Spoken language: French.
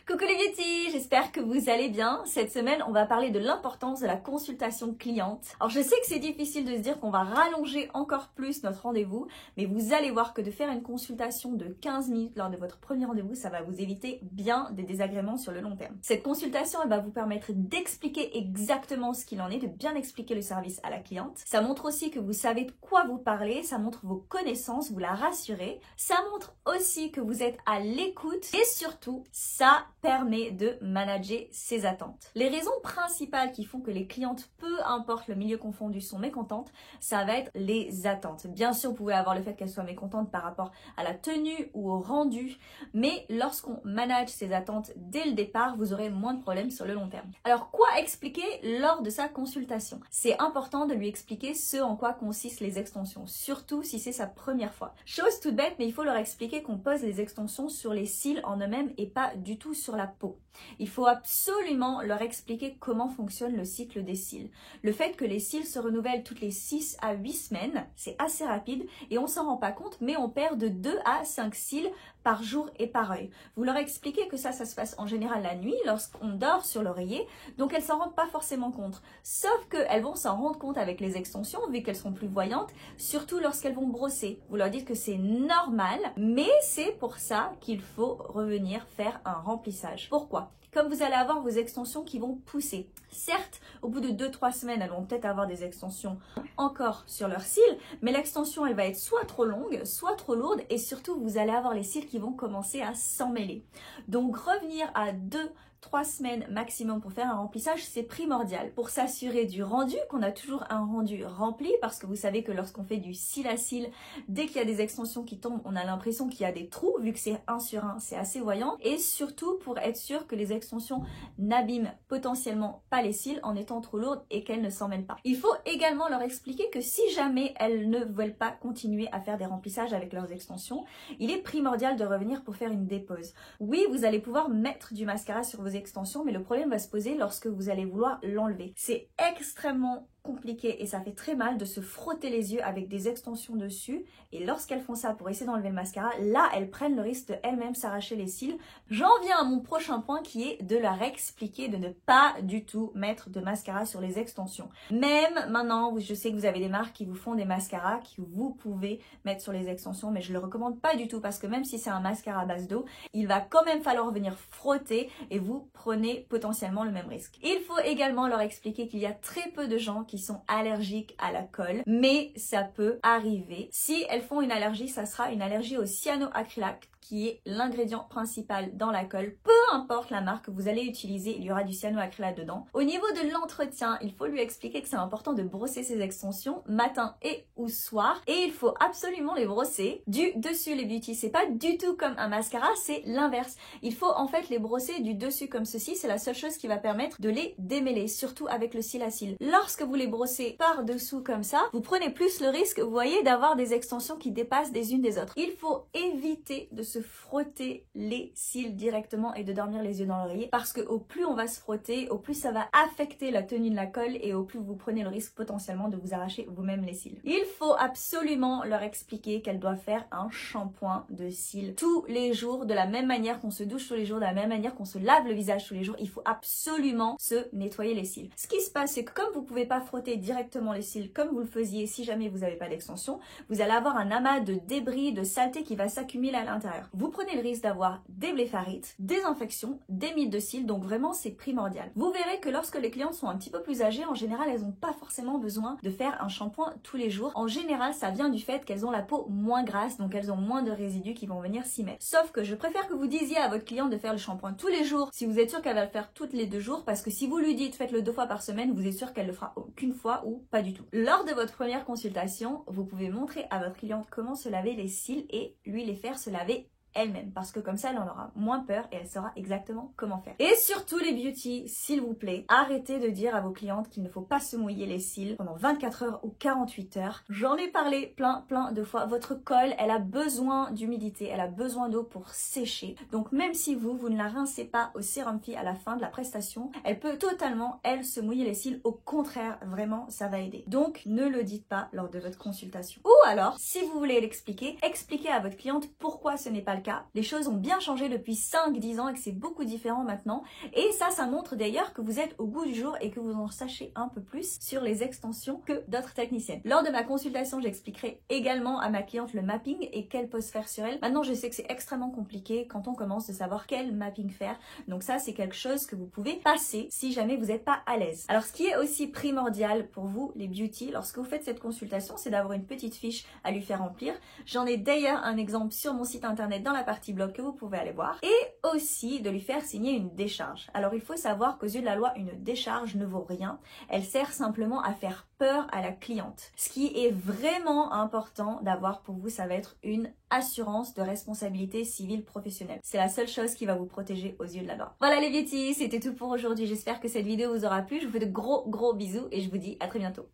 Coucou les beauty, j'espère que vous allez bien. Cette semaine, on va parler de l'importance de la consultation cliente. Alors je sais que c'est difficile de se dire qu'on va rallonger encore plus notre rendez-vous, mais vous allez voir que de faire une consultation de 15 minutes lors de votre premier rendez-vous, ça va vous éviter bien des désagréments sur le long terme. Cette consultation, elle va vous permettre d'expliquer exactement ce qu'il en est, de bien expliquer le service à la cliente. Ça montre aussi que vous savez de quoi vous parlez, ça montre vos connaissances, vous la rassurez. Ça montre aussi que vous êtes à l'écoute et surtout, ça permet de manager ses attentes. Les raisons principales qui font que les clientes, peu importe le milieu confondu, sont mécontentes, ça va être les attentes. Bien sûr, vous pouvez avoir le fait qu'elles soient mécontentes par rapport à la tenue ou au rendu, mais lorsqu'on manage ses attentes dès le départ, vous aurez moins de problèmes sur le long terme. Alors, quoi expliquer lors de sa consultation? C'est important de lui expliquer ce en quoi consistent les extensions, surtout si c'est sa première fois. Chose toute bête, mais il faut leur expliquer qu'on pose les extensions sur les cils en eux-mêmes et pas du tout sur la peau. Il faut absolument leur expliquer comment fonctionne le cycle des cils. Le fait que les cils se renouvellent toutes les 6 à 8 semaines, c'est assez rapide et on s'en rend pas compte, mais on perd de 2 à 5 cils par jour et par œil. Vous leur expliquez que ça se passe en général la nuit lorsqu'on dort sur l'oreiller, donc elles s'en rendent pas forcément compte. Sauf qu'elles vont s'en rendre compte avec les extensions, vu qu'elles seront plus voyantes, surtout lorsqu'elles vont brosser. Vous leur dites que c'est normal, mais c'est pour ça qu'il faut revenir faire un remplissage. Pourquoi ? Comme vous allez avoir vos extensions qui vont pousser. Certes, au bout de 2-3 semaines, elles vont peut-être avoir des extensions encore sur leurs cils, mais l'extension, elle va être soit trop longue, soit trop lourde, et surtout, vous allez avoir les cils qui vont commencer à s'emmêler. Donc, revenir à 2-3 semaines maximum pour faire un remplissage, c'est primordial pour s'assurer du rendu, qu'on a toujours un rendu rempli, parce que vous savez que lorsqu'on fait du cil à cil, dès qu'il y a des extensions qui tombent, on a l'impression qu'il y a des trous, vu que c'est 1 sur 1, c'est assez voyant, et surtout pour être sûr que les extensions n'abîment potentiellement pas les cils en étant trop lourdes et qu'elles ne s'en mêlent pas. Il faut également leur expliquer que si jamais elles ne veulent pas continuer à faire des remplissages avec leurs extensions, il est primordial de revenir pour faire une dépose. Oui, vous allez pouvoir mettre du mascara sur vos extensions, mais le problème va se poser lorsque vous allez vouloir l'enlever. C'est extrêmement compliqué et ça fait très mal de se frotter les yeux avec des extensions dessus, et lorsqu'elles font ça pour essayer d'enlever le mascara, là elles prennent le risque de elles-mêmes s'arracher les cils. J'en viens à mon prochain point qui est de leur expliquer de ne pas du tout mettre de mascara sur les extensions. Même maintenant, je sais que vous avez des marques qui vous font des mascaras que vous pouvez mettre sur les extensions, mais je le recommande pas du tout parce que même si c'est un mascara à base d'eau, il va quand même falloir venir frotter et vous prenez potentiellement le même risque. Il faut également leur expliquer qu'il y a très peu de gens qui sont allergiques à la colle, mais ça peut arriver. Si elles font une allergie, ça sera une allergie au cyanoacrylate, qui est l'ingrédient principal dans la colle. Peu importe la marque que vous allez utiliser, il y aura du cyanoacrylate dedans. Au niveau de l'entretien, il faut lui expliquer que c'est important de brosser ses extensions matin et ou soir, et il faut absolument les brosser du dessus les beauty. C'est pas du tout comme un mascara, c'est l'inverse. Il faut en fait les brosser du dessus comme ceci, c'est la seule chose qui va permettre de les démêler, surtout avec le cil à cil. Lorsque vous les brossez par dessous comme ça, vous prenez plus le risque, vous voyez, d'avoir des extensions qui dépassent des unes des autres. Il faut éviter de se frotter les cils directement et de dormir les yeux dans l'oreiller, parce que au plus on va se frotter, au plus ça va affecter la tenue de la colle et au plus vous prenez le risque potentiellement de vous arracher vous-même les cils. Il faut absolument leur expliquer qu'elles doivent faire un shampoing de cils tous les jours, de la même manière qu'on se douche tous les jours, de la même manière qu'on se lave le visage tous les jours. Il faut absolument se nettoyer les cils. Ce qui se passe, c'est que comme vous pouvez pas frotter directement les cils comme vous le faisiez si jamais vous n'avez pas d'extension, vous allez avoir un amas de débris, de saleté qui va s'accumuler à l'intérieur. Vous prenez le risque d'avoir des blépharites, des infections, des mites de cils, donc vraiment c'est primordial. Vous verrez que lorsque les clientes sont un petit peu plus âgées, en général elles n'ont pas forcément besoin de faire un shampoing tous les jours. En général ça vient du fait qu'elles ont la peau moins grasse, donc elles ont moins de résidus qui vont venir s'y mettre. Sauf que je préfère que vous disiez à votre cliente de faire le shampoing tous les jours si vous êtes sûr qu'elle va le faire toutes les 2 jours, parce que si vous lui dites faites-le 2 fois par semaine, vous êtes sûr qu'elle le fera aucune fois ou pas du tout. Lors de votre première consultation, vous pouvez montrer à votre cliente comment se laver les cils et lui les faire se laver elle-même, parce que comme ça elle en aura moins peur et elle saura exactement comment faire. Et surtout les beauty, s'il vous plaît, arrêtez de dire à vos clientes qu'il ne faut pas se mouiller les cils pendant 24 heures ou 48 heures. J'en ai parlé plein de fois. Votre colle, elle a besoin d'humidité, elle a besoin d'eau pour sécher. Donc même si vous ne la rincez pas au sérum Phi à la fin de la prestation, elle peut totalement, elle, se mouiller les cils. Au contraire, vraiment, ça va aider. Donc ne le dites pas lors de votre consultation. Ou alors, si vous voulez l'expliquer, expliquez à votre cliente pourquoi ce n'est pas le cas. Les choses ont bien changé depuis 5-10 ans et que c'est beaucoup différent maintenant. Et ça montre d'ailleurs que vous êtes au goût du jour et que vous en sachez un peu plus sur les extensions que d'autres techniciennes. Lors de ma consultation, j'expliquerai également à ma cliente le mapping et quelle pose faire sur elle. Maintenant, je sais que c'est extrêmement compliqué quand on commence de savoir quel mapping faire. Donc ça, c'est quelque chose que vous pouvez passer si jamais vous n'êtes pas à l'aise. Alors, ce qui est aussi primordial pour vous, les beauty, lorsque vous faites cette consultation, c'est d'avoir une petite fiche à lui faire remplir. J'en ai d'ailleurs un exemple sur mon site internet dans la partie blog que vous pouvez aller voir. Et aussi de lui faire signer une décharge. Alors, il faut savoir qu'aux yeux de la loi, une décharge ne vaut rien. Elle sert simplement à faire peur à la cliente. Ce qui est vraiment important d'avoir pour vous, ça va être une assurance de responsabilité civile professionnelle. C'est la seule chose qui va vous protéger aux yeux de la loi. Voilà les beauty, c'était tout pour aujourd'hui. J'espère que cette vidéo vous aura plu. Je vous fais de gros bisous et je vous dis à très bientôt.